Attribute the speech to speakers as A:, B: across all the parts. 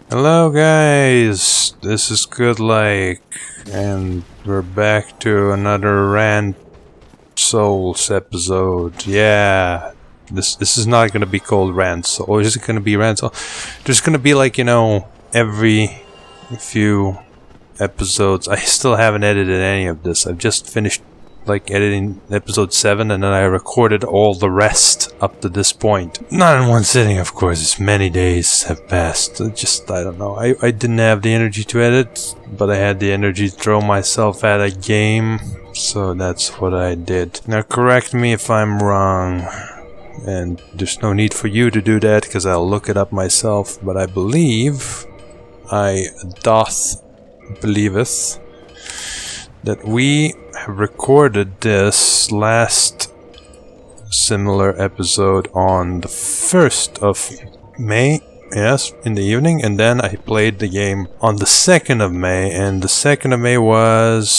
A: Hello guys, this is Good Like, and we're back to another Rant Souls episode. Yeah, this is not gonna be called Rant Soul, or is it gonna be Rant Soul? There's gonna be like, every few episodes. I still haven't edited any of this. I've just finished editing episode 7, and then I recorded all the rest up to this point. Not in one sitting, of course. It's many days have passed. I don't know. I didn't have the energy to edit, but I had the energy to throw myself at a game, so that's what I did. Now correct me if I'm wrong, and there's no need for you to do that because I'll look it up myself, but I believe believeth that we have recorded this last similar episode on the 1st of May, yes, in the evening, and then I played the game on the 2nd of May, and the 2nd of May was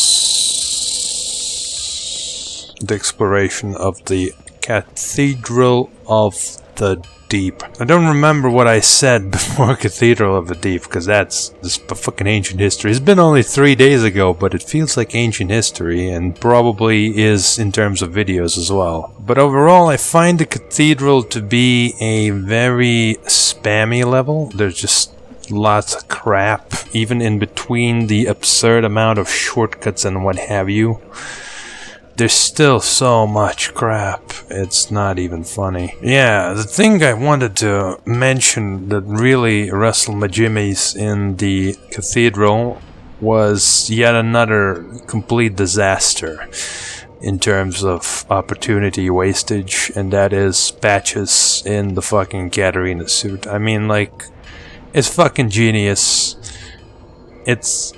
A: the exploration of the Cathedral of the Deep. I don't remember what I said before Cathedral of the Deep, because that's fucking ancient history. It's been only 3 days ago, but it feels like ancient history, and probably is in terms of videos as well. But overall, I find the Cathedral to be a very spammy level. There's just lots of crap, even in between the absurd amount of shortcuts and what have you. There's still so much crap, it's not even funny. Yeah, the thing I wanted to mention that really wrestled my jimmies in the Cathedral was yet another complete disaster in terms of opportunity wastage, and that is Patches in the fucking Katarina suit. I mean, it's fucking genius. It's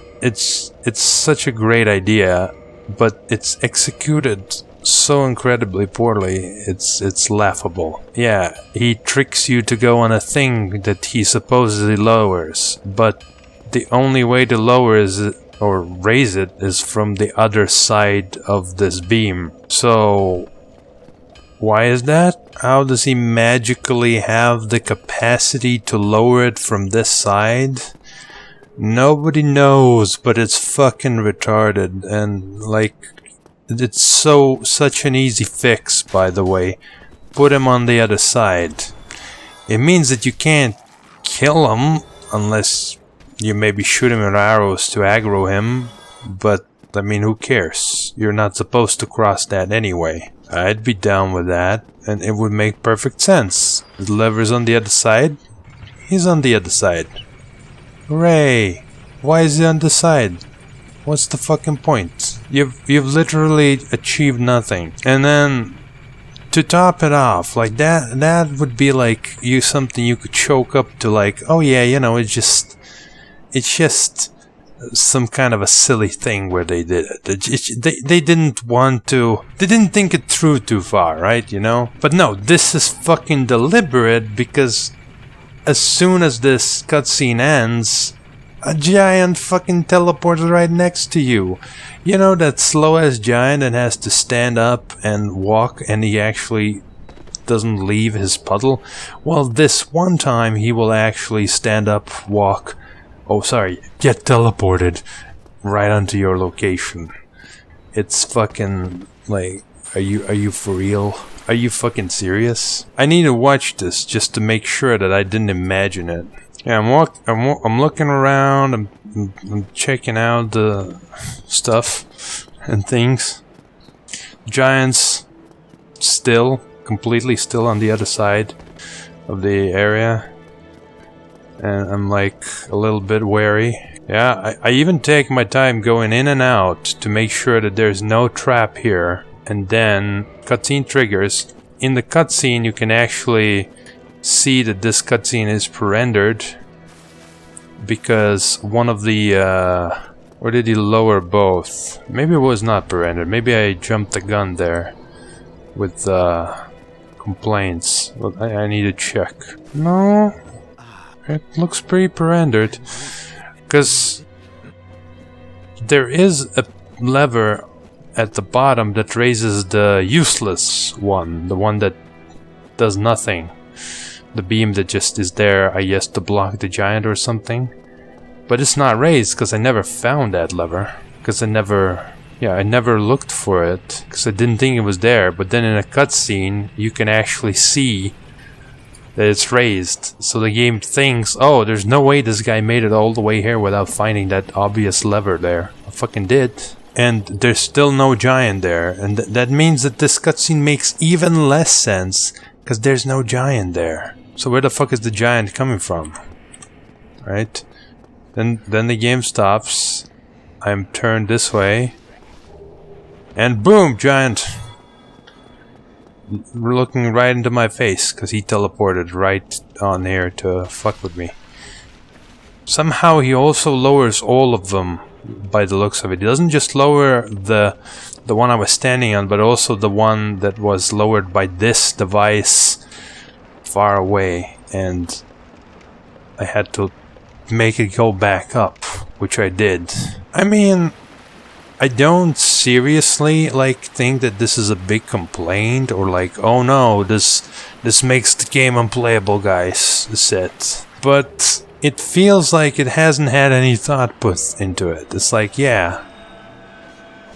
A: such a great idea, but it's executed so incredibly poorly, it's laughable. Yeah, he tricks you to go on a thing that he supposedly lowers, but the only way to lower it or raise it is from the other side of this beam. So why is that? How does he magically have the capacity to lower it from this side? Nobody knows, but it's fucking retarded, and it's such an easy fix, by the way. Put him on the other side. It means that you can't kill him unless you maybe shoot him with arrows to aggro him, but I mean, who cares? You're not supposed to cross that anyway. I'd be down with that, and it would make perfect sense. The lever's on the other side. He's on the other side. Hooray! Why is he on the side? What's the fucking point? You've literally achieved nothing. And then to top it off, that would be something you could choke up to, oh yeah, it's just some kind of a silly thing where they did it. They didn't think it through too far, right? But no, this is fucking deliberate, because as soon as this cutscene ends, a giant fucking teleports right next to you. That slow-ass giant that has to stand up and walk, and he actually doesn't leave his puddle? Well, this one time he will actually stand up, walk, get teleported right onto your location. It's fucking, are you for real? Are you fucking serious? I need to watch this just to make sure that I didn't imagine it. Yeah, I'm looking around. I'm checking out the stuff and things. Giants completely still on the other side of the area, and I'm a little bit wary. Yeah, I even take my time going in and out to make sure that there's no trap here. And then cutscene triggers. In the cutscene, you can actually see that this cutscene is pre-rendered, because one of the or did he lower both? Maybe it was not pre-rendered. Maybe I jumped the gun there with complaints. Well, I need to check. No, it looks pretty pre-rendered, because there is a lever at the bottom that raises the useless one, the one that does nothing. The beam that just is there, I guess, to block the giant or something. But it's not raised because I never found that lever. Because I never looked for it. Because I didn't think it was there. But then in a cutscene, you can actually see that it's raised. So the game thinks, oh, there's no way this guy made it all the way here without finding that obvious lever there. I fucking did. And there's still no giant there. And that means that this cutscene makes even less sense. Because there's no giant there. So where the fuck is the giant coming from? Right? Then the game stops. I'm turned this way. And boom, giant. Looking right into my face. Because he teleported right on here to fuck with me. Somehow he also lowers all of them. By the looks of it. He doesn't just lower the one I was standing on. But also the one that was lowered by this device. Far away, and I had to make it go back up, which I did. I mean, I don't seriously think that this is a big complaint or oh no, this makes the game unplayable, guys. Set, but it feels like it hasn't had any thought put into it. It's yeah,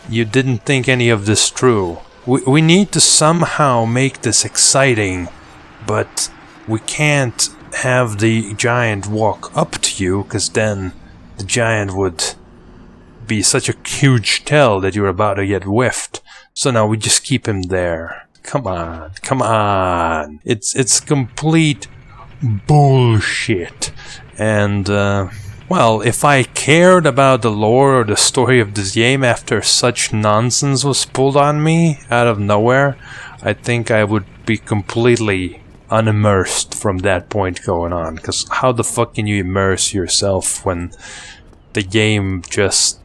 A: you didn't think any of this through. We need to somehow make this exciting. But we can't have the giant walk up to you, because then the giant would be such a huge tell that you're about to get whiffed. So now we just keep him there. Come on, come on. It's complete bullshit. And, well, if I cared about the lore or the story of this game after such nonsense was pulled on me out of nowhere, I think I would be completely unimmersed from that point going on. Because how the fuck can you immerse yourself when the game just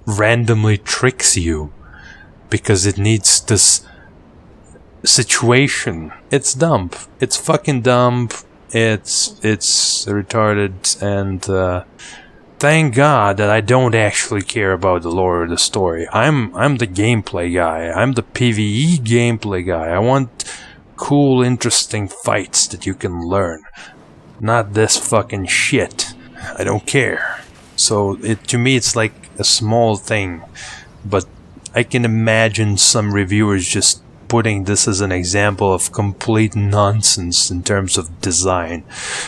A: randomly tricks you because it needs this situation? It's dumb. It's fucking dumb. It's retarded, and thank God that I don't actually care about the lore or the story. I'm the gameplay guy. I'm the PvE gameplay guy. I want cool, interesting fights that you can learn. Not this fucking shit. I don't care. So to me it's like a small thing, but I can imagine some reviewers just putting this as an example of complete nonsense in terms of design.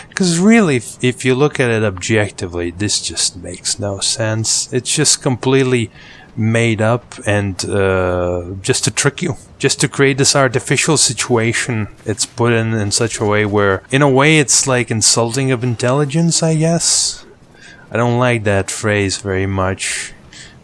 A: Because really, if you look at it objectively, this just makes no sense. It's just completely made up and just to trick you. Just to create this artificial situation. It's put in such a way where, in a way, it's like insulting of intelligence, I guess. I don't like that phrase very much.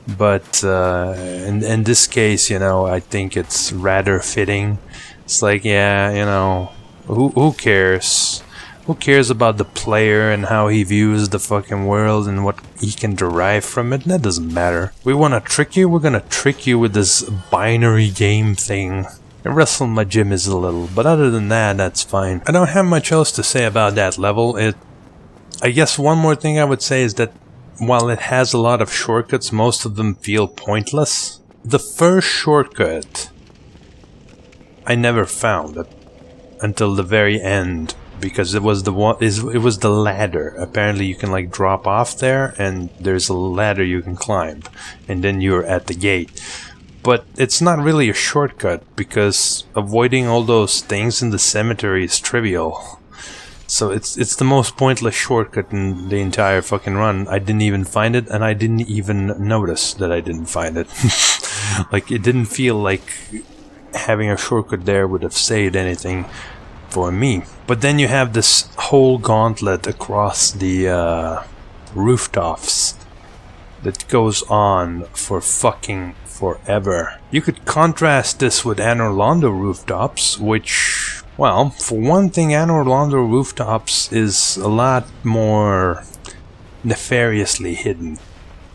A: But in this case, I think it's rather fitting. It's yeah, who cares? Who cares about the player and how he views the fucking world and what he can derive from it? That doesn't matter. We want to trick you? We're gonna trick you with this binary game thing. I wrestle my jimmies a little, but other than that, that's fine. I don't have much else to say about that level. I guess one more thing I would say is that while it has a lot of shortcuts, most of them feel pointless. The first shortcut I never found until the very end, because it was the ladder. Apparently you can drop off there and there's a ladder you can climb and then you're at the gate. But it's not really a shortcut because avoiding all those things in the cemetery is trivial. So it's the most pointless shortcut in the entire fucking run. I didn't even find it, and I didn't even notice that I didn't find it. It didn't feel like having a shortcut there would have saved anything for me. But then you have this whole gauntlet across the rooftops that goes on for fucking forever. You could contrast this with Anor Londo rooftops, which, well, for one thing, Anor Londo rooftops is a lot more nefariously hidden.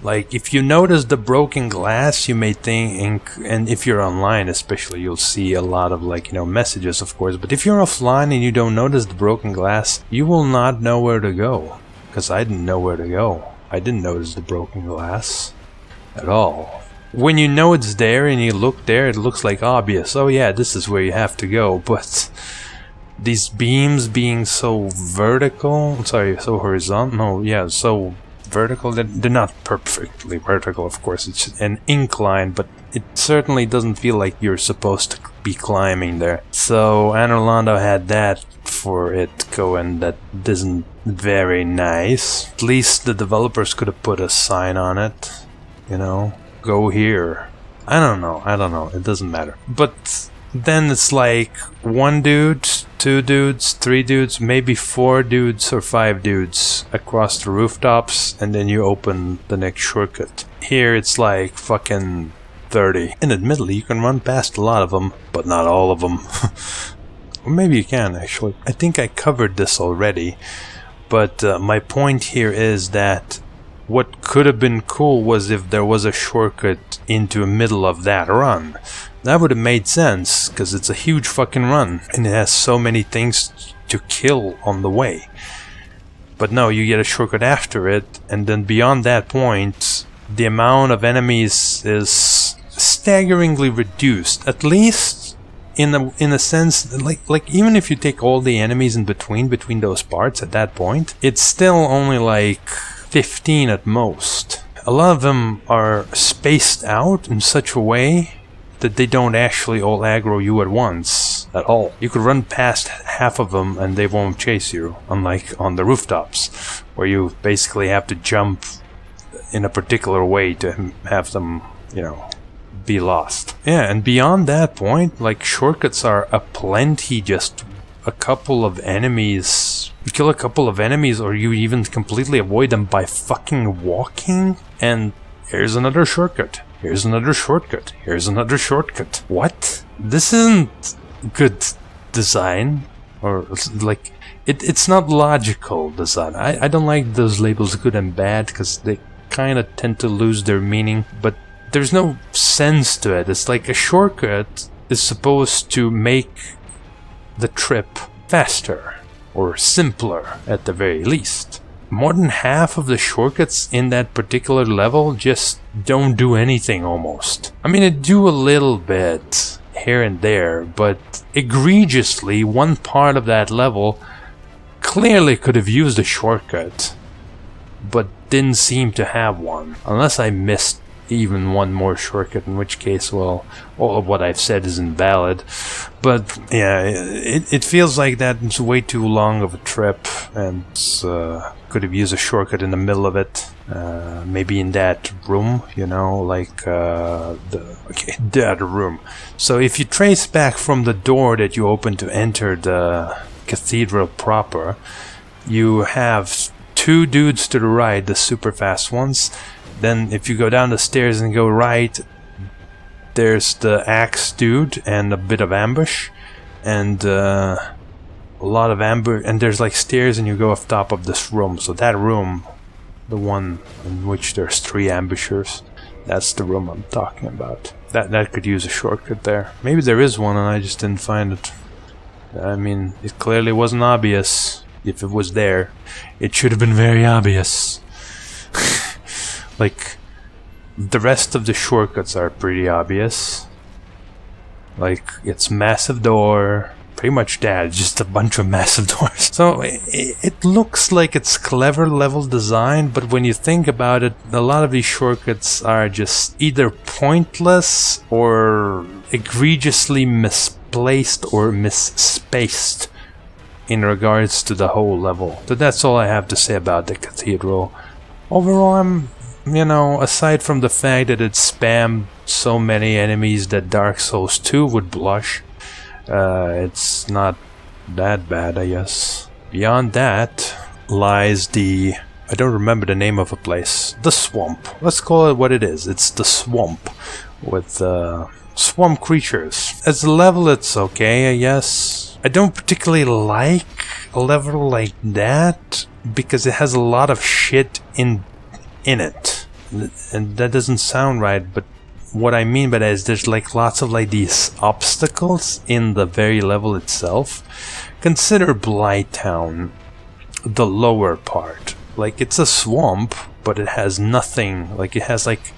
A: If you notice the broken glass, you may think, and if you're online especially, you'll see a lot of messages, of course, but if you're offline and you don't notice the broken glass, you will not know where to go. Because I didn't know where to go. I didn't notice the broken glass at all. When you know it's there and you look there, it looks obvious. Oh yeah, this is where you have to go, but these beams being so vertical, sorry, so horizontal, no, yeah, so vertical, they're not perfectly vertical, of course, it's an incline, but it certainly doesn't feel like you're supposed to be climbing there. So Anor Londo had that for it going that isn't very nice. At least the developers could have put a sign on it, you know, go here. I don't know, it doesn't matter. But then it's like 1 dude, 2 dudes, 3 dudes, maybe 4 dudes or 5 dudes across the rooftops, and then you open the next shortcut. Here it's like fucking 30. And admittedly, you can run past a lot of them, but not all of them. Or maybe you can, actually. I think I covered this already, but my point here is that what could have been cool was if there was a shortcut into the middle of that run. That would have made sense, because it's a huge fucking run, and it has so many things to kill on the way. But no, you get a shortcut after it, and then beyond that point, the amount of enemies is staggeringly reduced. At least in a sense, like even if you take all the enemies in between those parts at that point, it's still only like 15 at most. A lot of them are spaced out in such a way that they don't actually all aggro you at once at all. You could run past half of them and they won't chase you, unlike on the rooftops, where you basically have to jump in a particular way to have them, you know, be lost. Yeah, and beyond that point, like, shortcuts are aplenty. Just a couple of enemies, you kill a couple of enemies, or you even completely avoid them by fucking walking, and here's another shortcut. Here's another shortcut. Here's another shortcut. What? This isn't good design. Or, like, it's not logical design. I don't like those labels good and bad, because they kind of tend to lose their meaning. But there's no sense to it. It's like a shortcut is supposed to make the trip faster. Or simpler, at the very least. More than half of the shortcuts in that particular level just don't do anything almost. I mean, it do a little bit here and there, but egregiously, one part of that level clearly could have used a shortcut, but didn't seem to have one. Unless I missed even one more shortcut, in which case, well, all of what I've said is invalid. But yeah, it feels like that it's way too long of a trip, and could have used a shortcut in the middle of it. Maybe in that room, you know, like that room. So if you trace back from the door that you opened to enter the cathedral proper, you have 2 dudes to the right, the super fast ones. Then if you go down the stairs and go right, there's the axe dude and a bit of ambush, and a lot of ambush, and there's like stairs and you go off top of this room. So that room, the one in which there's 3 ambushers, that's the room I'm talking about. That could use a shortcut there. Maybe there is one and I just didn't find it. I mean, it clearly wasn't obvious. If it was there, it should have been very obvious. Like, the rest of the shortcuts are pretty obvious. Like, it's massive door, pretty much that, just a bunch of massive doors. So, it looks like it's clever level design, but when you think about it, a lot of these shortcuts are just either pointless or egregiously misplaced or misspaced in regards to the whole level. So that's all I have to say about the cathedral. Overall, I'm, you know, aside from the fact that it spammed so many enemies that Dark Souls 2 would blush, it's not that bad, I guess. Beyond that lies the... I don't remember the name of a place. The swamp. Let's call it what it is. It's the swamp with swamp creatures. As a level, it's okay, I guess. I don't particularly like a level like that because it has a lot of shit in it, and that doesn't sound right, but what I mean by that is there's like lots of like these obstacles in the very level itself. Consider Blighttown, the lower part. Like, it's a swamp, but it has nothing. Like, it has like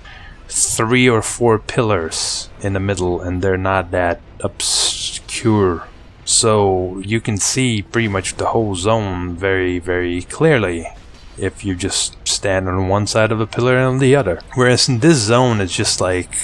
A: 3 or 4 pillars in the middle, and they're not that obscure So you can see pretty much the whole zone very, very clearly if you just stand on one side of a pillar and on the other. Whereas in this zone, it's just like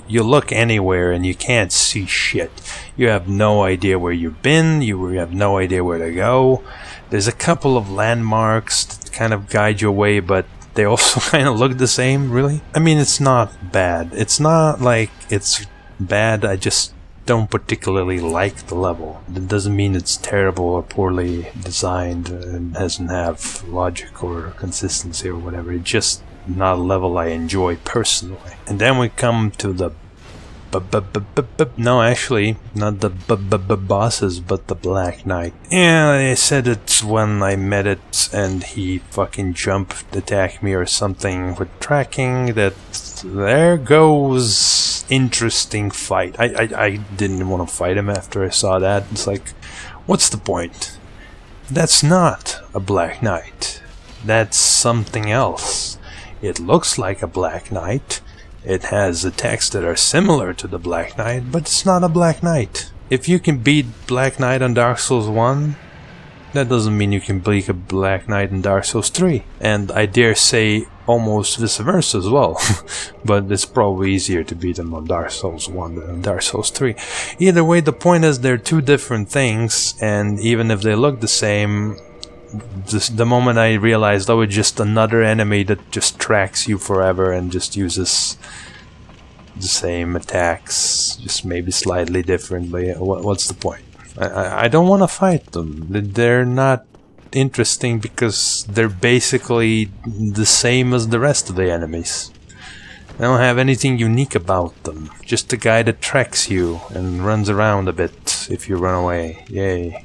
A: you look anywhere and you can't see shit. You have no idea where you've been, you have no idea where to go. There's a couple of landmarks that kind of guide your way, but they also kind of look the same, really. I mean, it's not bad. It's not like it's bad, I just don't particularly like the level. That doesn't mean it's terrible or poorly designed and doesn't have logic or consistency or whatever. It's just not a level I enjoy personally. And then we come to the no, actually, not the bosses, but the Black Knight. Yeah, I said it when I met it, and he fucking jumped, attacked me or something with tracking. That there goes interesting fight. I didn't want to fight him after I saw that. It's like, what's the point? That's not a Black Knight. That's something else. It looks like a Black Knight. It has attacks that are similar to the Black Knight, but it's not a Black Knight. If you can beat Black Knight on Dark Souls 1, that doesn't mean you can beat a Black Knight in Dark Souls 3. And I dare say almost vice versa as well. But it's probably easier to beat them on Dark Souls 1 than on Dark Souls 3. Either way, the point is they're two different things, and even if they look the same, the moment I realized, oh, it's just another enemy that just tracks you forever and just uses the same attacks, just maybe slightly differently. What's the point? I don't want to fight them. They're not interesting because they're basically the same as the rest of the enemies. They don't have anything unique about them. Just a guy that tracks you and runs around a bit if you run away. Yay.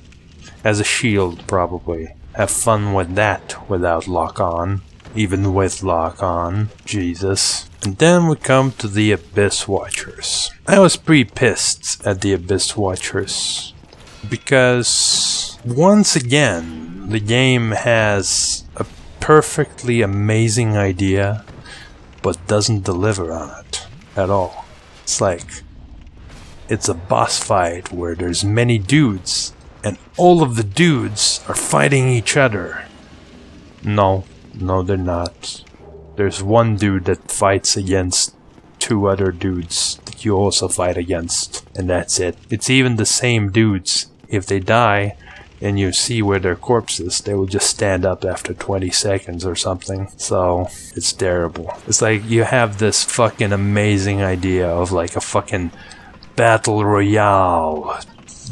A: Has a shield, probably. Have fun with that without lock-on. Even with lock-on. Jesus. And then we come to the Abyss Watchers. I was pretty pissed at the Abyss Watchers. Because, once again, the game has a perfectly amazing idea, but doesn't deliver on it at all. It's like, it's a boss fight where there's many dudes, and all of the dudes are fighting each other. No, they're not. There's one dude that fights against two other dudes that you also fight against, and that's it. It's even the same dudes. If they die and you see where their corpse is, they will just stand up after 20 seconds or something. So, it's terrible. It's like you have this fucking amazing idea of like a fucking battle royale.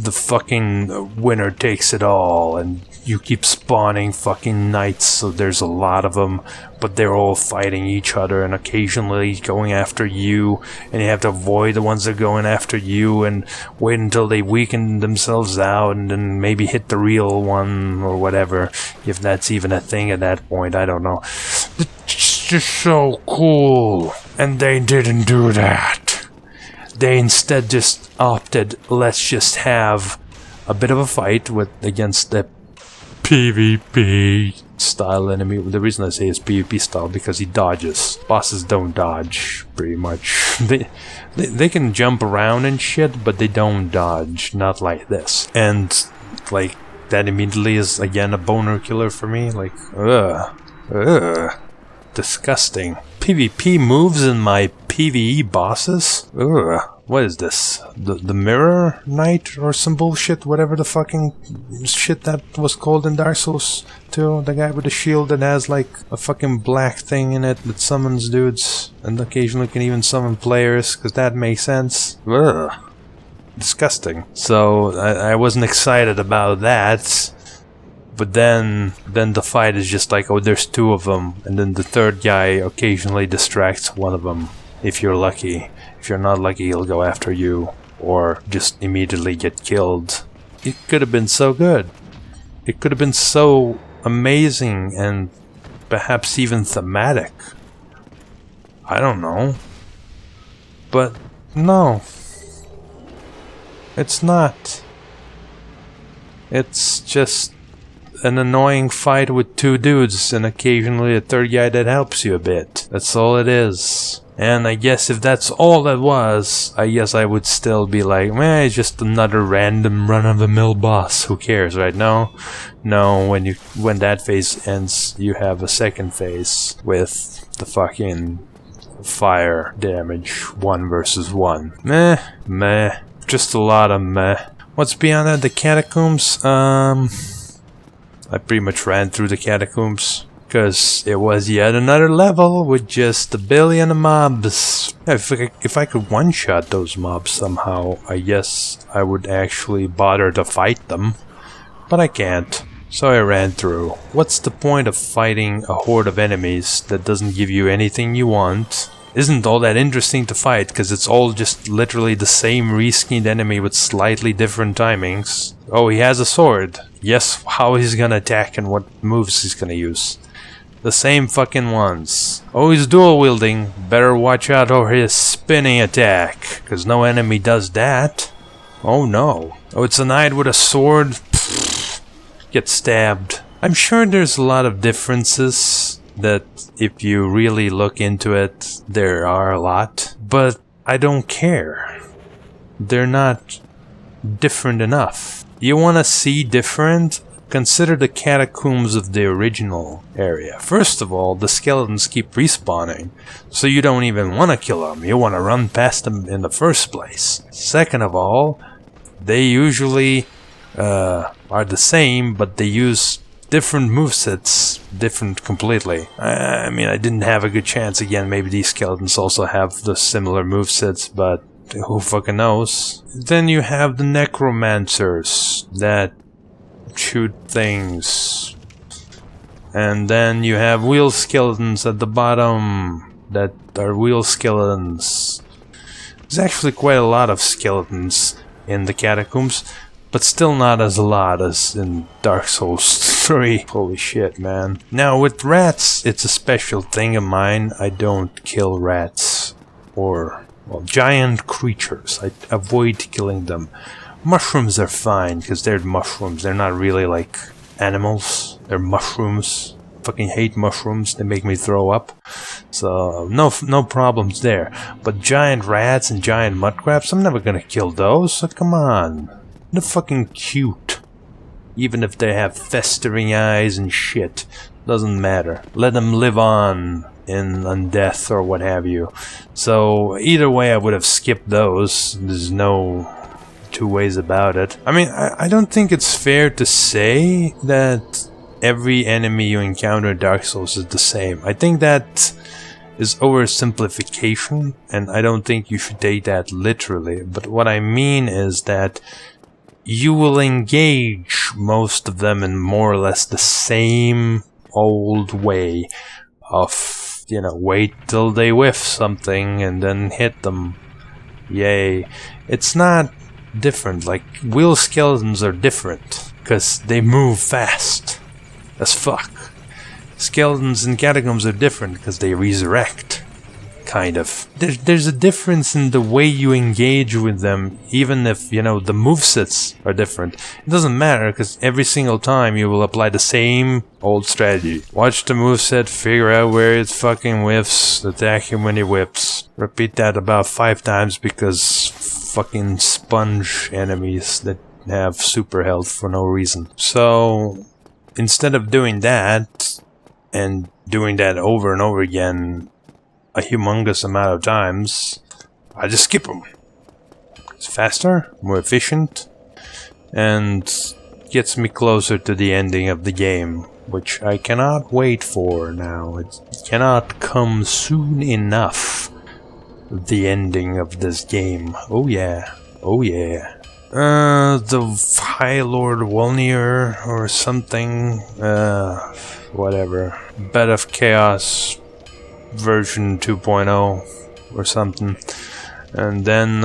A: The fucking winner takes it all, and you keep spawning fucking knights, so there's a lot of them, but they're all fighting each other and occasionally going after you, and you have to avoid the ones that are going after you and wait until they weaken themselves out and then maybe hit the real one or whatever, if that's even a thing at that point. I don't know. It's just so cool, and they didn't do that. They instead just opted, let's just have a bit of a fight against the PvP style enemy. The reason I say it's PvP style because he dodges. Bosses don't dodge, pretty much. They can jump around and shit, but they don't dodge, not like this. And like that immediately is again a boner killer for me. Like, disgusting. PvP moves in my PvE bosses? Ugh. What is this? The Mirror Knight or some bullshit? Whatever the fucking shit that was called in Dark Souls 2. The guy with the shield that has like a fucking black thing in it that summons dudes. And occasionally can even summon players, because that makes sense. Ugh. Disgusting. So I wasn't excited about that. But then the fight is just like, oh, there's two of them, and then the third guy occasionally distracts one of them, if you're lucky. If you're not lucky, he'll go after you, or just immediately get killed. It could have been so good. It could have been so amazing, and perhaps even thematic. I don't know. But, no. It's not. It's just an annoying fight with two dudes and occasionally a third guy that helps you a bit. That's all it is. And I guess if that's all that was, I guess I would still be like, meh, it's just another random run-of-the-mill boss. Who cares, right? No, when that phase ends, you have a second phase with the fucking fire damage 1 versus 1. Meh, just a lot of meh. What's beyond that? The catacombs? I pretty much ran through the catacombs. Because it was yet another level with just a billion mobs. If I could one-shot those mobs somehow, I guess I would actually bother to fight them. But I can't. So I ran through. What's the point of fighting a horde of enemies that doesn't give you anything you want? Isn't all that interesting to fight, because it's all just literally the same reskinned enemy with slightly different timings. Oh, he has a sword. Yes, how he's gonna attack and what moves he's gonna use. The same fucking ones. Oh, he's dual wielding. Better watch out for his spinning attack, because no enemy does that. Oh no. Oh, it's a knight with a sword. Pfft. Get stabbed. I'm sure there's a lot of differences that if you really look into it, there are a lot. But I don't care. They're not different enough. You want to see different? Consider the catacombs of the original area. First of all, the skeletons keep respawning, so you don't even want to kill them. You want to run past them in the first place. Second of all, they usually are the same, but they use different movesets, different completely. I mean, I didn't have a good chance again. Maybe these skeletons also have the similar movesets, but who fucking knows? Then you have the necromancers that shoot things, and then you have wheel skeletons at the bottom that are wheel skeletons. There's actually quite a lot of skeletons in the catacombs, but still not as a lot as in Dark Souls 3. Holy shit, man. Now with rats, it's a special thing of mine. I don't kill rats or, well, giant creatures. I avoid killing them. Mushrooms are fine, because they're mushrooms. They're not really like animals. They're mushrooms. Fucking hate mushrooms. They make me throw up. So, no problems there. But giant rats and giant mudcrabs, I'm never gonna kill those. So come on. They're fucking cute. Even if they have festering eyes and shit. Doesn't matter. Let them live on in undeath or what have you. So, either way I would have skipped those. There's no two ways about it. I mean, I don't think it's fair to say that every enemy you encounter in Dark Souls is the same. I think that is oversimplification, and I don't think you should take that literally. But what I mean is that you will engage most of them in more or less the same old way of, you know, wait till they whiff something and then hit them. Yay. It's not different. Like, wheel skeletons are different because they move fast as fuck. Skeletons in catacombs are different because they resurrect, kind of. There's a difference in the way you engage with them, even if, you know, the movesets are different. It doesn't matter, because every single time you will apply the same old strategy. Watch the moveset, figure out where it fucking whiffs, attack him when he whips. Repeat that about 5 times, because fucking sponge enemies that have super health for no reason. So, instead of doing that, and doing that over and over again a humongous amount of times, I just skip them. It's faster, more efficient, and gets me closer to the ending of the game, which I cannot wait for now. It cannot come soon enough. The ending of this game. Oh yeah. Oh yeah. The High Lord Wolnir or something. Whatever. Bed of Chaos version 2.0 or something. And then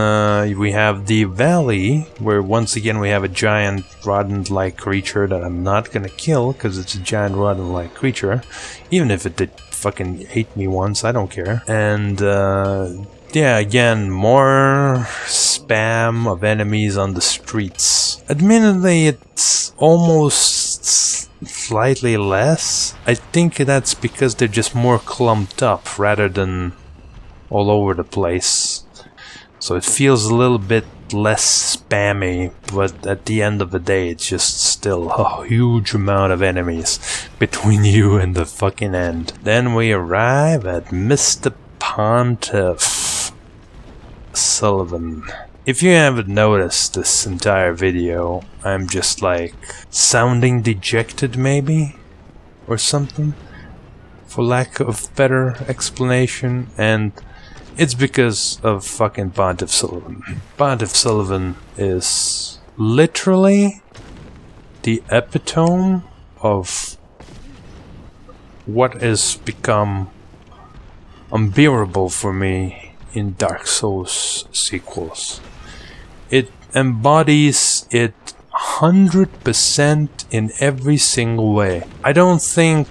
A: we have the valley, where once again we have a giant rodent-like creature that I'm not gonna kill, because it's a giant rodent-like creature. Even if it did fucking ate me once, I don't care. And yeah, again, more spam of enemies on the streets. Admittedly, it's almost slightly less. I think that's because they're just more clumped up rather than all over the place. So it feels a little bit less spammy, but at the end of the day, it's just still a huge amount of enemies between you and the fucking end. Then we arrive at Mr. Pontiff Sullivan. If you haven't noticed this entire video, I'm just like sounding dejected maybe, or something, for lack of better explanation, and it's because of fucking Pontiff Sullivan. Pontiff Sullivan is literally the epitome of what has become unbearable for me in Dark Souls sequels. It embodies it 100% in every single way. I don't think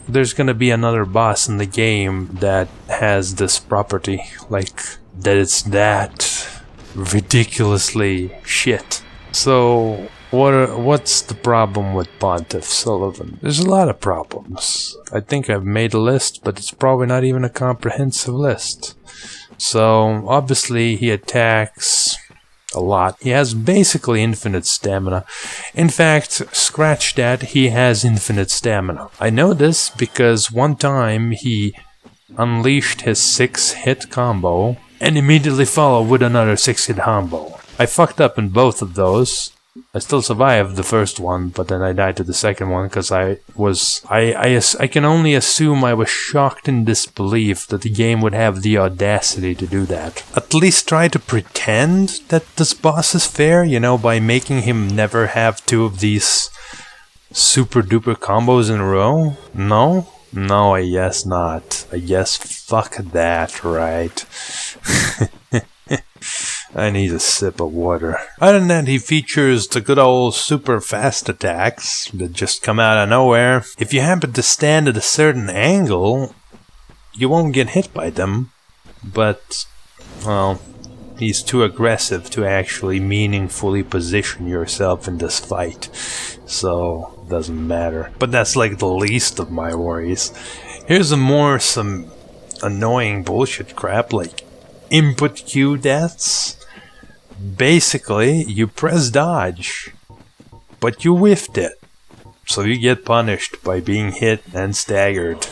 A: there's gonna be another boss in the game that has this property, like that it's that ridiculously shit. So what's the problem with Pontiff Sullivan? There's a lot of problems. I think I've made a list, but it's probably not even a comprehensive list. So obviously he attacks a lot. He has basically infinite stamina. In fact, scratch that, he has infinite stamina. I know this because one time he unleashed his 6-hit combo and immediately followed with another 6-hit combo. I fucked up in both of those. I still survived the first one, but then I died to the second one because I can only assume I was shocked in disbelief that the game would have the audacity to do that. At least try to pretend that this boss is fair, you know, by making him never have 2 of these super duper combos in a row. No? No, I guess not. I guess fuck that, right? I need a sip of water. Other than that, he features the good old super fast attacks that just come out of nowhere. If you happen to stand at a certain angle, you won't get hit by them. But, well, he's too aggressive to actually meaningfully position yourself in this fight. So, it doesn't matter. But that's like the least of my worries. Here's some annoying bullshit crap like input queue deaths. Basically, you press dodge, but you whiffed it. So you get punished by being hit and staggered.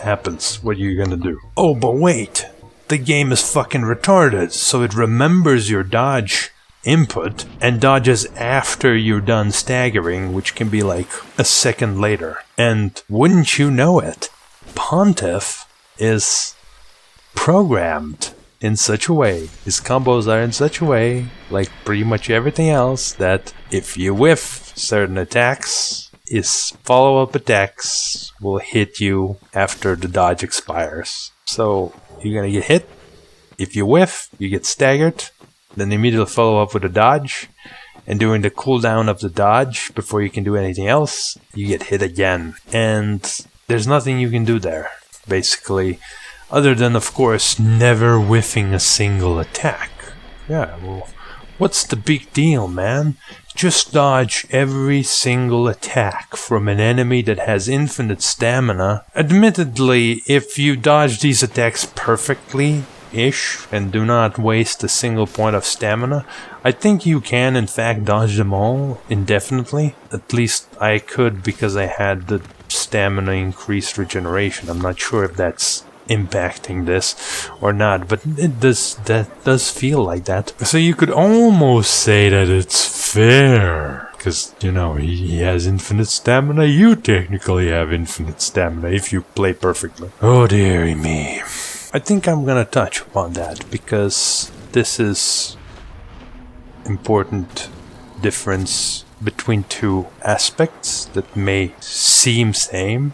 A: Happens. What are you gonna do? Oh, but wait! The game is fucking retarded, so it remembers your dodge input and dodges after you're done staggering, which can be like a second later. And wouldn't you know it, Pontiff is programmed in such a way, his combos are in such a way, like pretty much everything else, that if you whiff certain attacks, his follow-up attacks will hit you after the dodge expires. So you're gonna get hit, if you whiff, you get staggered, then immediately follow up with a dodge, and during the cooldown of the dodge, before you can do anything else, you get hit again. And there's nothing you can do there, basically. Other than, of course, never whiffing a single attack. Yeah, well, what's the big deal, man? Just dodge every single attack from an enemy that has infinite stamina. Admittedly, if you dodge these attacks perfectly-ish and do not waste a single point of stamina, I think you can, in fact, dodge them all indefinitely. At least I could because I had the stamina increased regeneration. I'm not sure if that's impacting this or not, but that does feel like that. So you could almost say that it's fair, because, you know, he has infinite stamina, you technically have infinite stamina if you play perfectly. Oh dearie me. I think I'm gonna touch upon that, because this is important difference between 2 aspects that may seem same.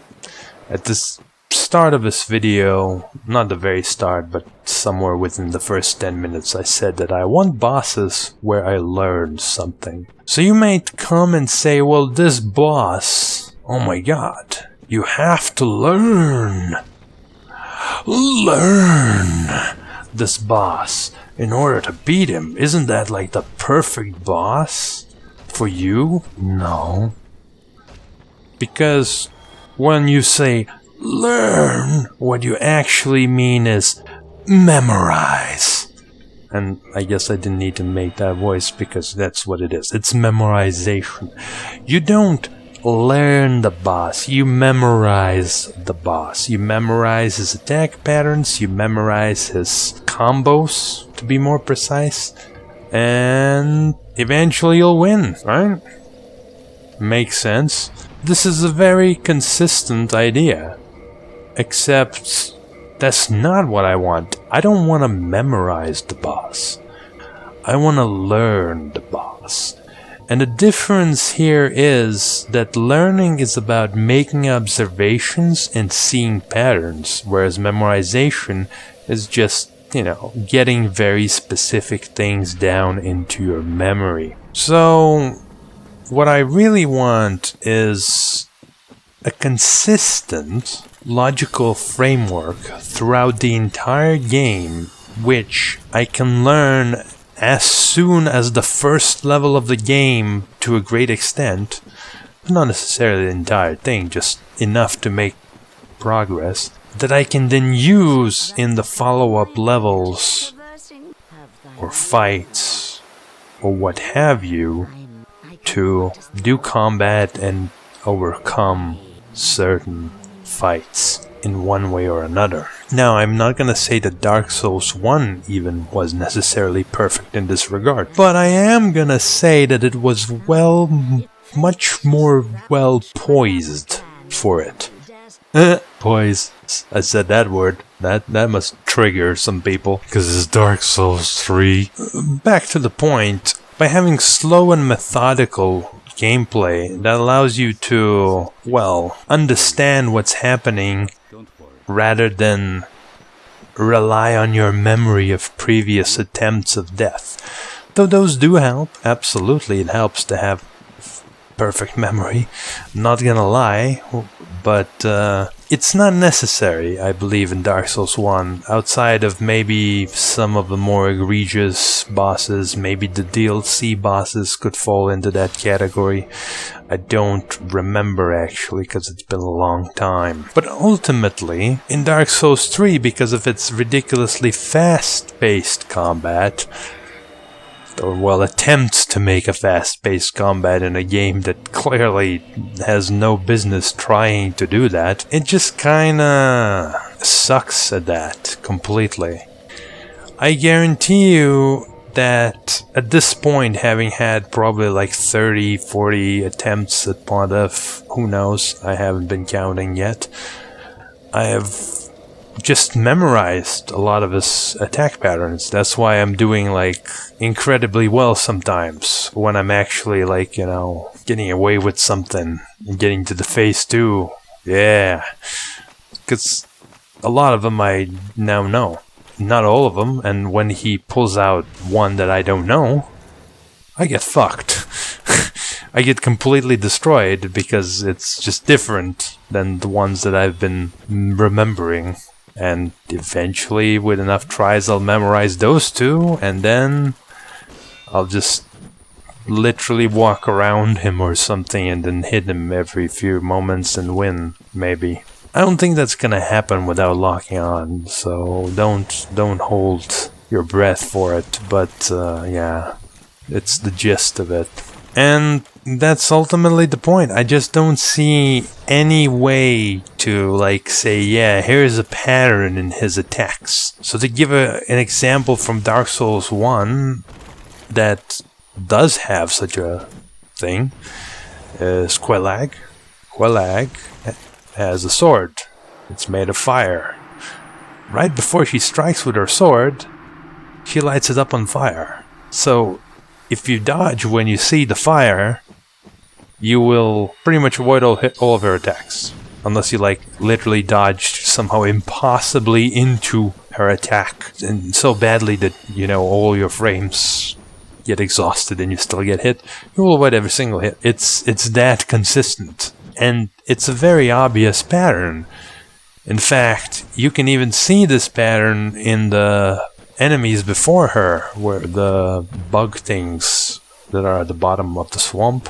A: At this start of this video, not the very start, but somewhere within the first 10 minutes, I said that I want bosses where I learned something. So you might come and say, well, this boss, oh my god, you have to learn this boss in order to beat him. Isn't that like the perfect boss for you? No. Because when you say learn, what you actually mean is memorize. And I guess I didn't need to make that voice because that's what it is. It's memorization. You don't learn the boss, you memorize the boss. You memorize his attack patterns, you memorize his combos, to be more precise, and eventually you'll win, right? Makes sense. This is a very consistent idea, except that's not what I want. I don't want to memorize the boss. I want to learn the boss. And the difference here is that learning is about making observations and seeing patterns, whereas memorization is just, getting very specific things down into your memory. So, what I really want is a consistent logical framework throughout the entire game, which I can learn as soon as the first level of the game to a great extent. Not necessarily the entire thing, just enough to make progress, that I can then use in the follow-up levels or fights or what have you to do combat and overcome certain fights in one way or another. Now, I'm not gonna say that Dark Souls 1 even was necessarily perfect in this regard, but I am gonna say that it was much more well poised for it. Poised. I said that word. That must trigger some people, because it's Dark Souls 3. Back to the point, by having slow and methodical gameplay that allows you to, understand what's happening rather than rely on your memory of previous attempts of death. Though those do help, absolutely, it helps to have perfect memory, not gonna lie, but it's not necessary, I believe, in Dark Souls 1, outside of maybe some of the more egregious bosses. Maybe the DLC bosses could fall into that category. I don't remember, actually, because it's been a long time. But ultimately, in Dark Souls 3, because of its ridiculously fast-paced combat, or attempts to make a fast-paced combat in a game that clearly has no business trying to do that, it just kinda sucks at that completely. I guarantee you that at this point, having had probably like 30, 40 attempts at Pont F, who knows, I haven't been counting yet, I have just memorized a lot of his attack patterns. That's why I'm doing incredibly well sometimes when I'm actually getting away with something and getting to the phase 2. Yeah, because a lot of them I now know, not all of them, and when he pulls out one that I don't know, I get fucked. I get completely destroyed because it's just different than the ones that I've been remembering. And eventually, with enough tries, I'll memorize those two, and then I'll just literally walk around him or something and then hit him every few moments and win, maybe. I don't think that's gonna happen without locking on, so don't hold your breath for it, but yeah, it's the gist of it. And that's ultimately the point. I just don't see any way to say, yeah, here's a pattern in his attacks. So to give an example from Dark Souls 1 that does have such a thing is Quelag. Quelag has a sword. It's made of fire. Right before she strikes with her sword, she lights it up on fire. So if you dodge when you see the fire, you will pretty much avoid all of her attacks. Unless you literally dodged somehow impossibly into her attack and so badly that, all your frames get exhausted and you still get hit, you will avoid every single hit. It's that consistent. And it's a very obvious pattern. In fact, you can even see this pattern in the enemies before her, where the bug things that are at the bottom of the swamp,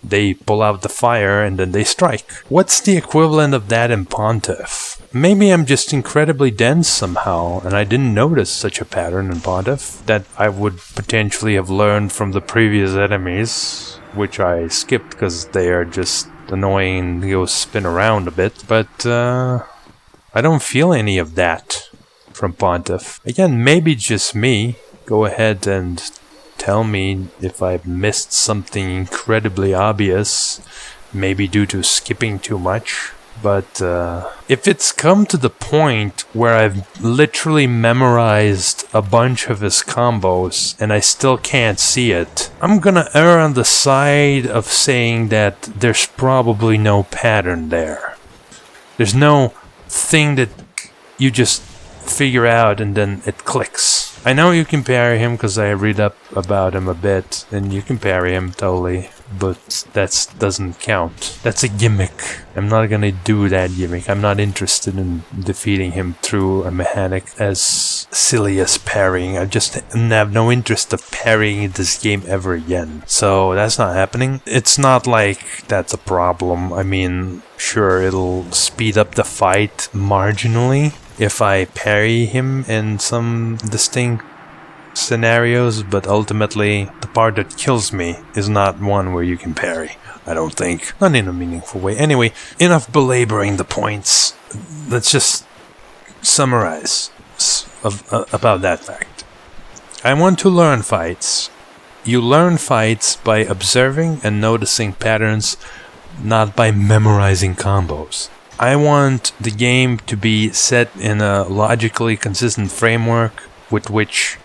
A: They pull out the fire and then they strike. What's the equivalent of that in Pontiff? Maybe I'm just incredibly dense somehow, and I didn't notice such a pattern in Pontiff that I would potentially have learned from the previous enemies, which I skipped because they are just annoying and go spin around a bit. But I don't feel any of that from Pontiff. Again, maybe just me. Go ahead and tell me if I've missed something incredibly obvious, maybe due to skipping too much. But if it's come to the point where I've literally memorized a bunch of his combos and I still can't see it, I'm gonna err on the side of saying that there's probably no pattern there. There's no thing that you just figure out and then it clicks. I know you can parry him because I read up about him a bit, and you can parry him totally, but that doesn't count. That's a gimmick. I'm not gonna do that gimmick. I'm not interested in defeating him through a mechanic as silly as parrying. I just have no interest of parrying in this game ever again. So that's not happening. It's not like that's a problem. I mean, sure, it'll speed up the fight marginally if I parry him in some distinct scenarios, but ultimately the part that kills me is not one where you can parry, I don't think. Not in a meaningful way. Anyway, enough belaboring the points. Let's just summarize about that fact. I want to learn fights. You learn fights by observing and noticing patterns, not by memorizing combos. I want the game to be set in a logically consistent framework with which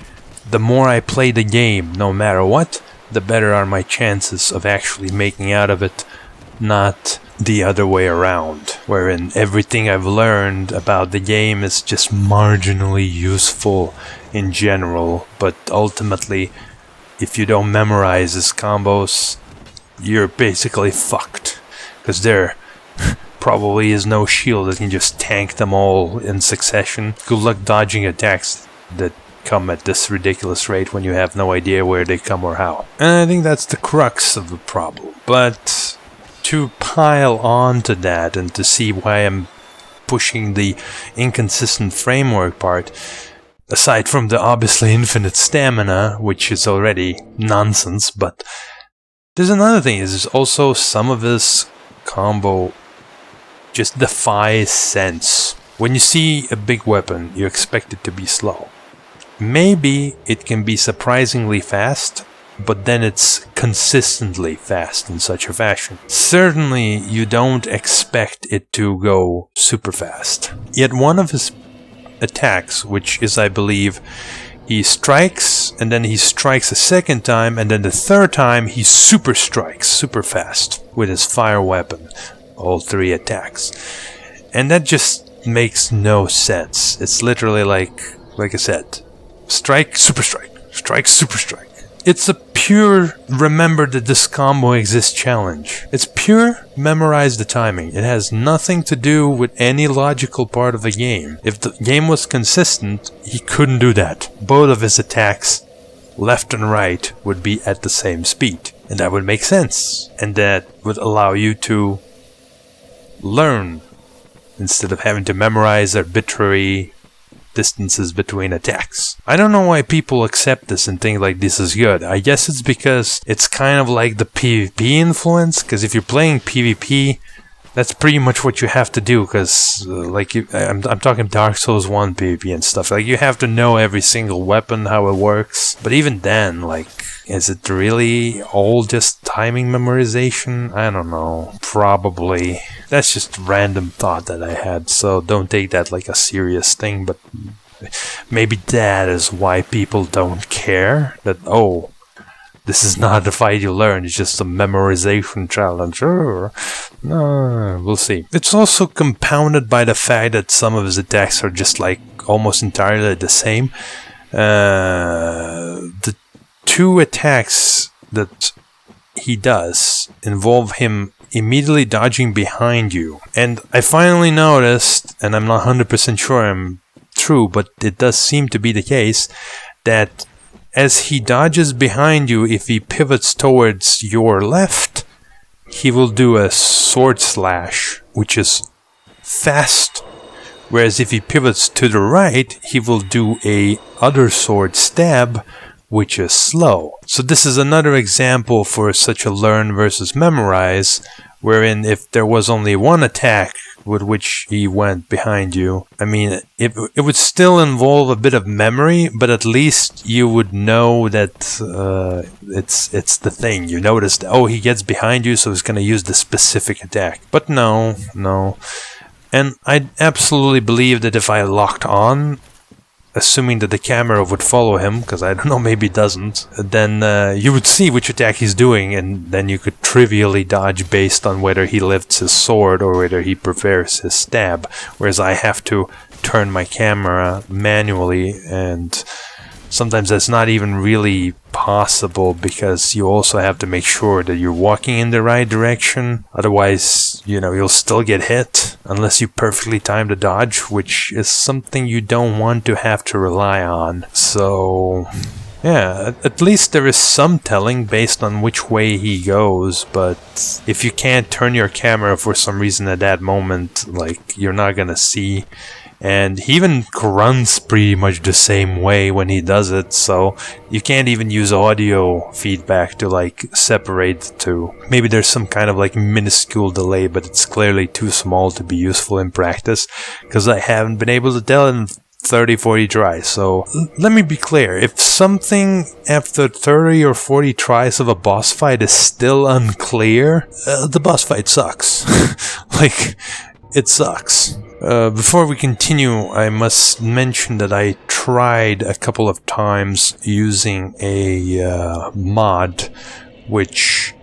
A: the more I play the game, no matter what, the better are my chances of actually making out of it, not the other way around, wherein everything I've learned about the game is just marginally useful in general, but ultimately, if you don't memorize his combos, you're basically fucked, because there probably is no shield that can just tank them all in succession. Good luck dodging attacks that come at this ridiculous rate when you have no idea where they come or how. And I think that's the crux of the problem. But to pile on to that and to see why I'm pushing the inconsistent framework part, aside from the obviously infinite stamina, which is already nonsense, but there's another thing, is there's also some of this combo just defies sense. When you see a big weapon, you expect it to be slow. Maybe it can be surprisingly fast, but then it's consistently fast in such a fashion. Certainly, you don't expect it to go super fast. Yet one of his attacks, which is, I believe, he strikes, and then he strikes a second time, and then the third time he super strikes super fast with his fire weapon. All three attacks. And that just makes no sense. It's literally like I said, strike, super strike, strike, super strike. It's a pure remember that this combo exists challenge. It's pure memorize the timing. It has nothing to do with any logical part of the game. If the game was consistent, he couldn't do that. Both of his attacks, left and right, would be at the same speed. And that would make sense. And that would allow you to learn instead of having to memorize arbitrary distances between attacks. I don't know why people accept this and think like this is good. I guess it's because it's kind of like the PvP influence, because if you're playing PvP, that's pretty much what you have to do, because I'm talking Dark Souls 1 PvP and stuff. Like, you have to know every single weapon, how it works. But even then, like, is it really all just timing memorization? I don't know. Probably. That's just a random thought that I had, so don't take that like a serious thing, but maybe that is why people don't care. That, oh, this is not the fight you learn, it's just a memorization challenge. No, we'll see. It's also compounded by the fact that some of his attacks are just like almost entirely the same. The two attacks that he does involve him immediately dodging behind you. And I finally noticed, and I'm not 100% sure I'm true, but it does seem to be the case, that as he dodges behind you, if he pivots towards your left, he will do a sword slash, which is fast. Whereas if he pivots to the right, he will do a other sword stab, which is slow. So this is another example for such a learn versus memorize, wherein if there was only one attack with which he went behind you, I mean, it would still involve a bit of memory, but at least you would know that it's the thing. You notice that, oh, he gets behind you, so he's going to use the specific attack. But no. And I absolutely believe that if I locked on, assuming that the camera would follow him, because I don't know, maybe it doesn't, then you would see which attack he's doing, and then you could trivially dodge based on whether he lifts his sword or whether he prefers his stab, whereas I have to turn my camera manually, and sometimes that's not even really possible because you also have to make sure that you're walking in the right direction. Otherwise, you'll still get hit unless you perfectly time the dodge, which is something you don't want to have to rely on. So, yeah, at least there is some telling based on which way he goes, but if you can't turn your camera for some reason at that moment, like, you're not gonna see. And he even grunts pretty much the same way when he does it, so you can't even use audio feedback to like separate the two. Maybe there's some kind of like minuscule delay, but it's clearly too small to be useful in practice, because I haven't been able to tell in 30-40 tries. So let me be clear, if something after 30 or 40 tries of a boss fight is still unclear, the boss fight sucks. Like, it sucks. Before we continue, I must mention that I tried a couple of times using a mod which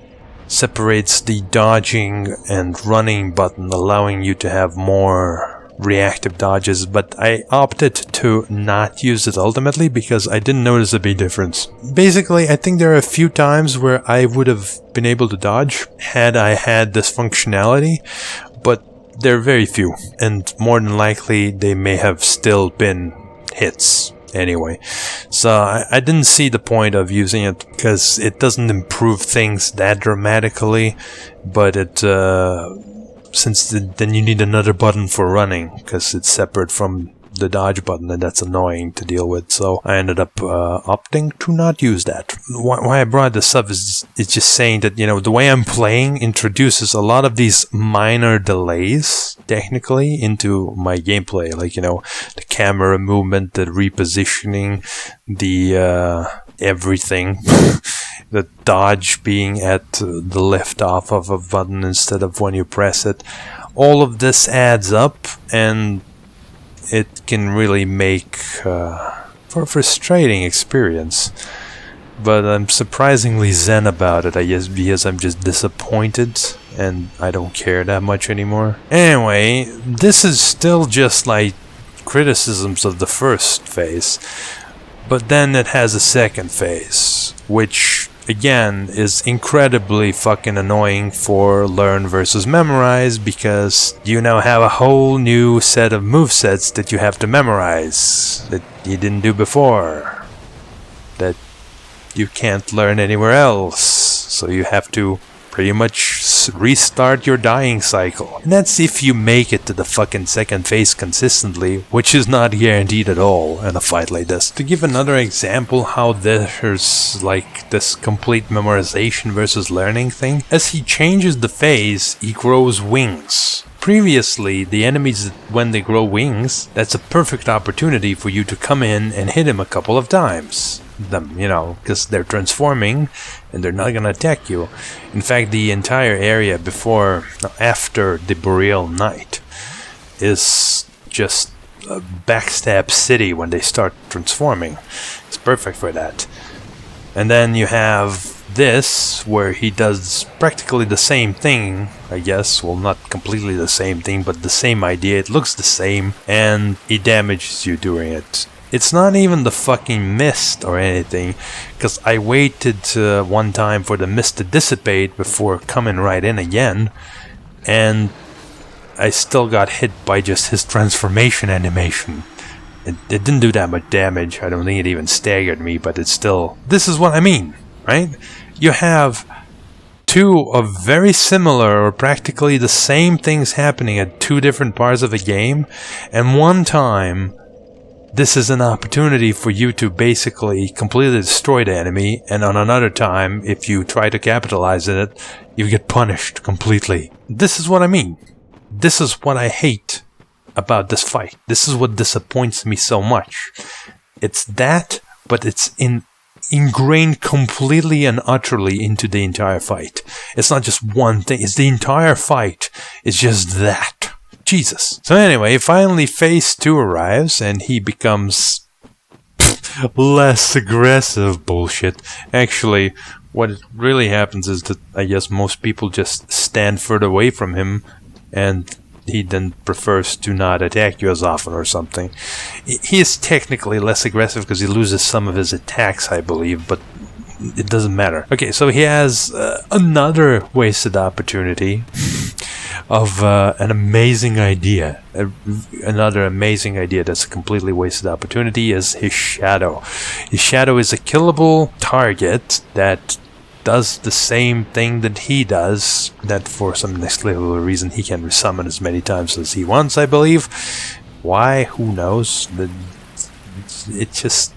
A: separates the dodging and running button, allowing you to have more reactive dodges, but I opted to not use it ultimately because I didn't notice a big difference. Basically, I think there are a few times where I would have been able to dodge had I had this functionality, but they're very few, and more than likely they may have still been hits anyway. So I didn't see the point of using it because it doesn't improve things that dramatically, but it then you need another button for running because it's separate from the dodge button, and that's annoying to deal with, so I ended up opting to not use that. Why I brought this up is it's just saying that, the way I'm playing introduces a lot of these minor delays, technically, into my gameplay, like, the camera movement, the repositioning, the everything, the dodge being at the lift off of a button instead of when you press it. All of this adds up, and it can really make for a frustrating experience. But I'm surprisingly zen about it, I guess, because I'm just disappointed and I don't care that much anymore. Anyway, this is still just like criticisms of the first phase, but then it has a second phase, which again is incredibly fucking annoying for learn versus memorize, because you now have a whole new set of movesets that you have to memorize that you didn't do before, that you can't learn anywhere else, so you have to pretty much restart your dying cycle. And that's if you make it to the fucking second phase consistently, which is not guaranteed at all in a fight like this. To give another example how there's like this complete memorization versus learning thing, as he changes the phase, he grows wings. Previously, the enemies, when they grow wings, that's a perfect opportunity for you to come in and hit him a couple of times. Because they're transforming and they're not gonna attack you. In fact, the entire area after the Boreal Night is just a backstab city when they start transforming. It's perfect for that. And then you have this, where he does practically the same thing, I guess. Well, not completely the same thing, but the same idea. It looks the same, and he damages you during it. It's not even the fucking mist or anything, because I waited one time for the mist to dissipate before coming right in again, and I still got hit by just his transformation animation. It didn't do that much damage. I don't think it even staggered me, but it's still... This is what I mean, right? You have two of very similar or practically the same things happening at two different parts of the game, and one time this is an opportunity for you to basically completely destroy the enemy, and on another time, if you try to capitalize on it, you get punished completely. This is what I mean. This is what I hate about this fight. This is what disappoints me so much. It's that, but it's ingrained completely and utterly into the entire fight. It's not just one thing, it's the entire fight. It's just that. Jesus. So anyway, finally phase 2 arrives and he becomes less aggressive. Bullshit. Actually, what really happens is that I guess most people just stand further away from him and he then prefers to not attack you as often or something. He is technically less aggressive because he loses some of his attacks, I believe, but it doesn't matter. Okay, so he has another wasted opportunity of an amazing idea. Another amazing idea that's a completely wasted opportunity is his shadow. His shadow is a killable target that does the same thing that he does, that for some inexplicable reason he can resummon as many times as he wants, I believe. Why? Who knows? It just...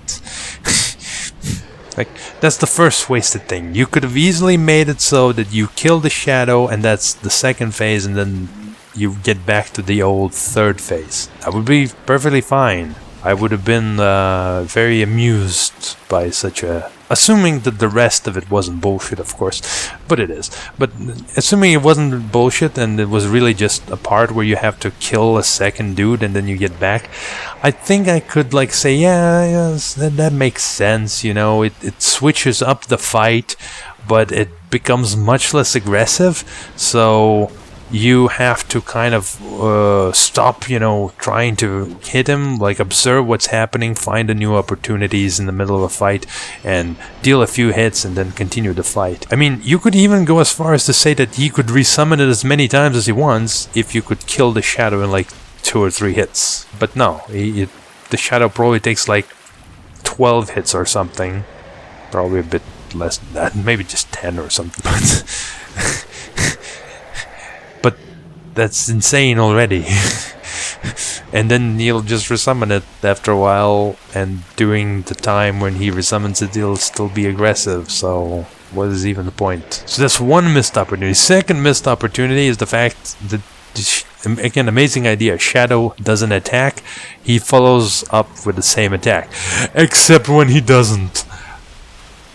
A: like, that's the first wasted thing. You could have easily made it so that you kill the shadow and that's the second phase and then you get back to the old third phase. That would be perfectly fine. I would have been very amused by such a... Assuming that the rest of it wasn't bullshit, of course. But it is. But assuming it wasn't bullshit and it was really just a part where you have to kill a second dude and then you get back, I think I could like say, yeah, that makes sense, you know. It switches up the fight, but it becomes much less aggressive. So you have to kind of stop, you know, trying to hit him, like observe what's happening, find the new opportunities in the middle of a fight, and deal a few hits and then continue the fight. I mean, you could even go as far as to say that he could resummon it as many times as he wants if you could kill the shadow in like 2 or 3 hits. But no, the shadow probably takes like 12 hits or something. Probably a bit less than that, maybe just 10 or something. But that's insane already. And then he'll just resummon it after a while, and during the time when he resummons it, he'll still be aggressive, so what is even the point? So that's one missed opportunity. Second missed opportunity is the fact that, again, amazing idea, Shadow doesn't attack, he follows up with the same attack. Except when he doesn't.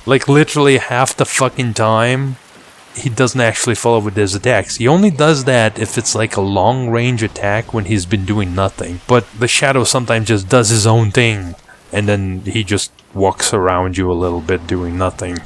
A: Like literally half the fucking time, he doesn't actually follow with his attacks. He only does that if it's like a long range attack when he's been doing nothing. But the Shadow sometimes just does his own thing, and then he just walks around you a little bit doing nothing.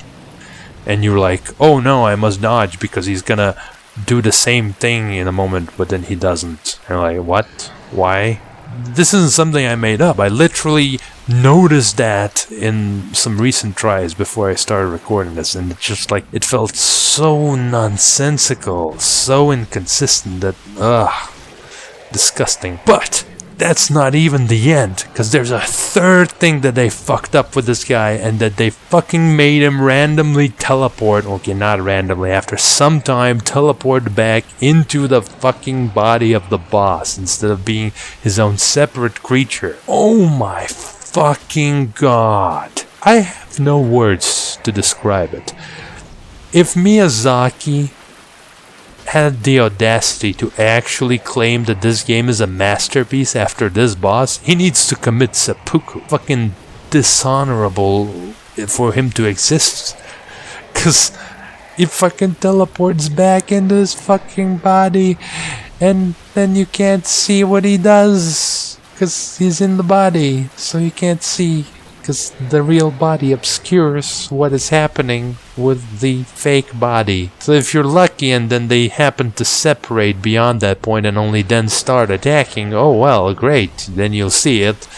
A: And you're like, oh no, I must dodge because he's gonna do the same thing in a moment, but then he doesn't. And you're like, what? Why? This isn't something I made up. I literally noticed that in some recent tries before I started recording this, and it's just like, it felt so nonsensical, so inconsistent that, disgusting. But that's not even the end, because there's a third thing that they fucked up with this guy, and that they fucking made him randomly teleport, okay, not randomly, after some time teleport back into the fucking body of the boss instead of being his own separate creature. Oh my fucking god. I have no words to describe it. If Miyazaki had the audacity to actually claim that this game is a masterpiece after this boss, he needs to commit seppuku. Fucking dishonorable for him to exist. Cause he fucking teleports back into his fucking body, and then you can't see what he does. Cause he's in the body, so you can't see. Because the real body obscures what is happening with the fake body. So if you're lucky and then they happen to separate beyond that point and only then start attacking, oh well, great, then you'll see it.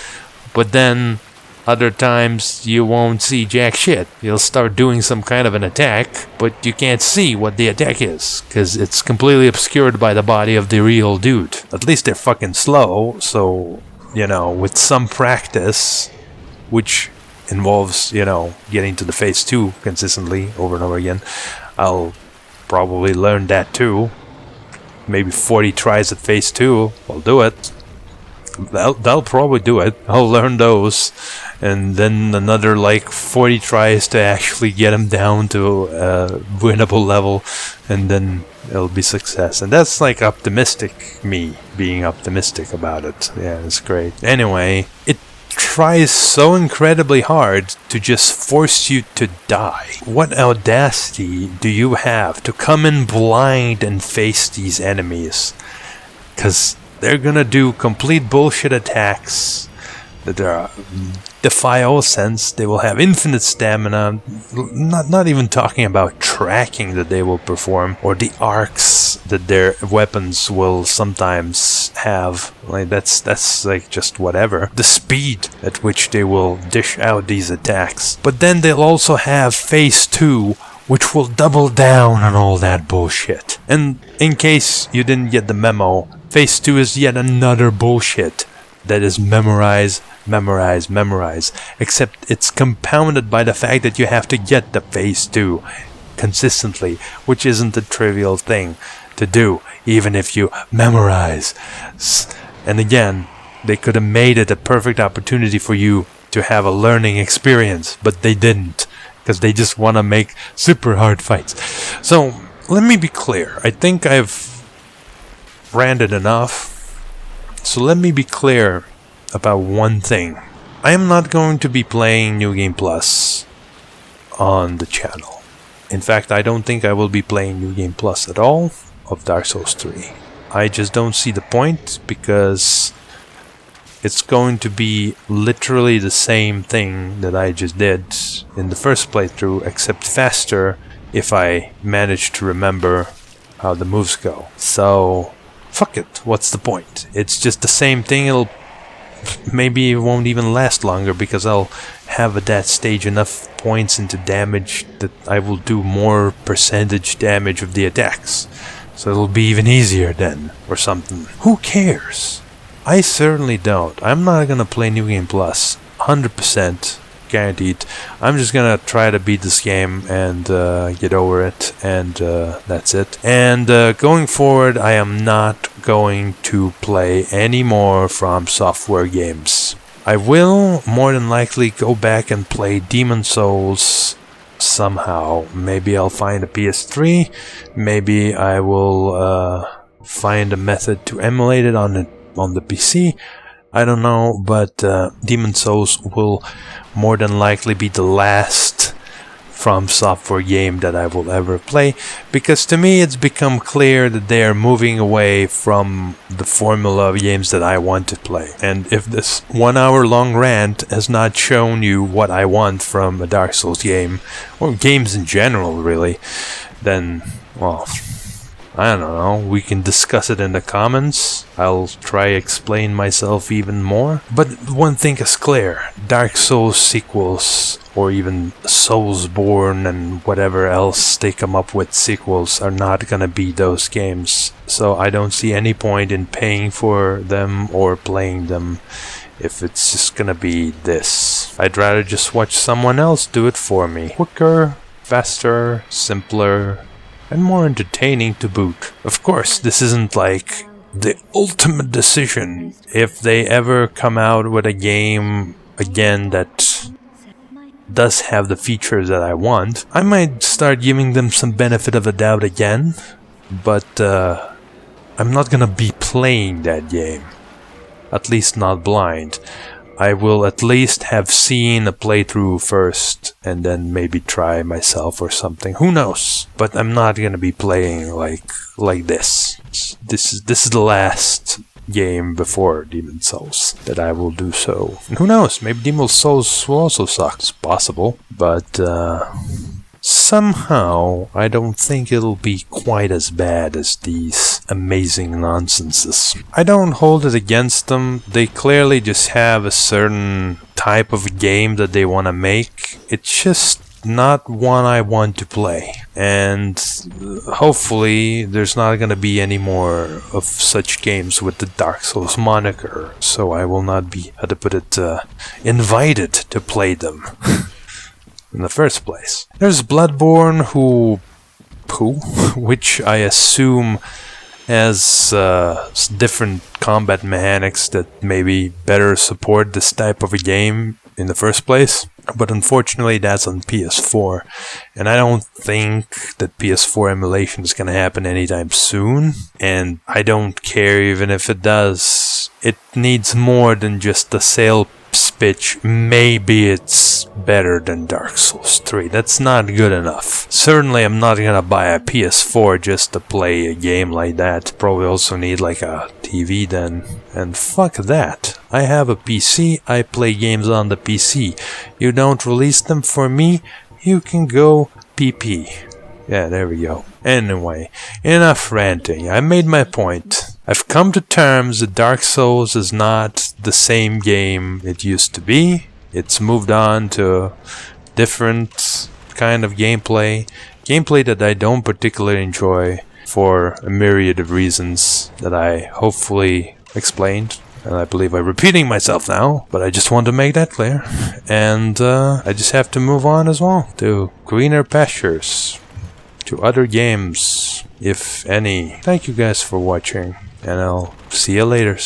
A: But then other times you won't see jack shit. You'll start doing some kind of an attack, but you can't see what the attack is, because it's completely obscured by the body of the real dude. At least they're fucking slow, so, you know, with some practice, which involves, you know, getting to the phase 2 consistently over and over again, I'll probably learn that too. Maybe 40 tries at phase 2 will do it. They'll probably do it. I'll learn those, and then another like 40 tries to actually get them down to a winnable level, and then it'll be success. And that's like optimistic me being optimistic about it. Yeah, it's great. Anyway, it tries so incredibly hard to just force you to die. What audacity do you have to come in blind and face these enemies? 'Cause they're gonna do complete bullshit attacks that defy all sense. They will have infinite stamina. Not even talking about tracking that they will perform, or the arcs that their weapons will sometimes have. Like that's like just whatever. The speed at which they will dish out these attacks. But then they'll also have phase 2, which will double down on all that bullshit. And in case you didn't get the memo, phase 2 is yet another bullshit that is memorize, except it's compounded by the fact that you have to get the phase 2 consistently, which isn't a trivial thing to do, even if you memorize. And again, they could have made it a perfect opportunity for you to have a learning experience, but they didn't, because they just want to make super hard fights. So, let me be clear. I think I've ranted enough. So let me be clear about one thing. I am not going to be playing New Game Plus on the channel. In fact, I don't think I will be playing New Game Plus at all of Dark Souls 3. I just don't see the point, because it's going to be literally the same thing that I just did in the first playthrough, except faster if I manage to remember how the moves go. So, fuck it, what's the point? It's just the same thing. Maybe it won't even last longer, because I'll have at that stage enough points into damage that I will do more percentage damage of the attacks. So it'll be even easier then, or something. Who cares? I certainly don't. I'm not gonna play New Game Plus, 100%. Guaranteed. I'm just gonna try to beat this game and get over it, and that's it. And going forward, I am not going to play any more From Software games. I will more than likely go back and play Demon Souls somehow. Maybe I'll find a PS3. Maybe I will find a method to emulate it on the PC. I don't know, but Demon Souls will more than likely be the last From Software game that I will ever play, because to me it's become clear that they are moving away from the formula of games that I want to play. And if this 1 hour long rant has not shown you what I want from a Dark Souls game, or games in general really, then, well, I don't know, we can discuss it in the comments. I'll try explain myself even more. But one thing is clear, Dark Souls sequels, or even Soulsborne and whatever else they come up with sequels, are not gonna be those games. So I don't see any point in paying for them or playing them if it's just gonna be this. I'd rather just watch someone else do it for me. Quicker, faster, simpler, and more entertaining to boot. Of course, this isn't like the ultimate decision. If they ever come out with a game again that does have the features that I want, I might start giving them some benefit of the doubt again, but I'm not gonna be playing that game. At least not blind. I will at least have seen a playthrough first, and then maybe try myself or something. Who knows? But I'm not gonna be playing like this. This is the last game before Demon Souls that I will do so. And who knows? Maybe Demon Souls will also suck. It's possible, but somehow I don't think it'll be quite as bad as these amazing nonsenses. I don't hold it against them. They clearly just have a certain type of game that they want to make. It's just not one I want to play. And hopefully there's not going to be any more of such games with the Dark Souls moniker. So I will not be, how to put it, invited to play them in the first place. There's Bloodborne, who poo, which I assume has different combat mechanics that maybe better support this type of a game in the first place. But unfortunately, that's on PS4, and I don't think that PS4 emulation is going to happen anytime soon, and I don't care even if it does. It needs more than just a sales pitch. Maybe it's better than Dark Souls 3. That's not good enough. Certainly, I'm not going to buy a PS4 just to play a game like that. Probably also need like a TV then. And fuck that. I have a PC, I play games on the PC. You don't release them for me, you can go PP. Yeah, there we go. Anyway, enough ranting. I made my point. I've come to terms that Dark Souls is not the same game it used to be. It's moved on to different kind of gameplay. Gameplay that I don't particularly enjoy for a myriad of reasons that I hopefully explained. And I believe I'm repeating myself now, but I just want to make that clear. And I just have to move on as well to greener pastures, to other games, if any. Thank you guys for watching, and I'll see you later.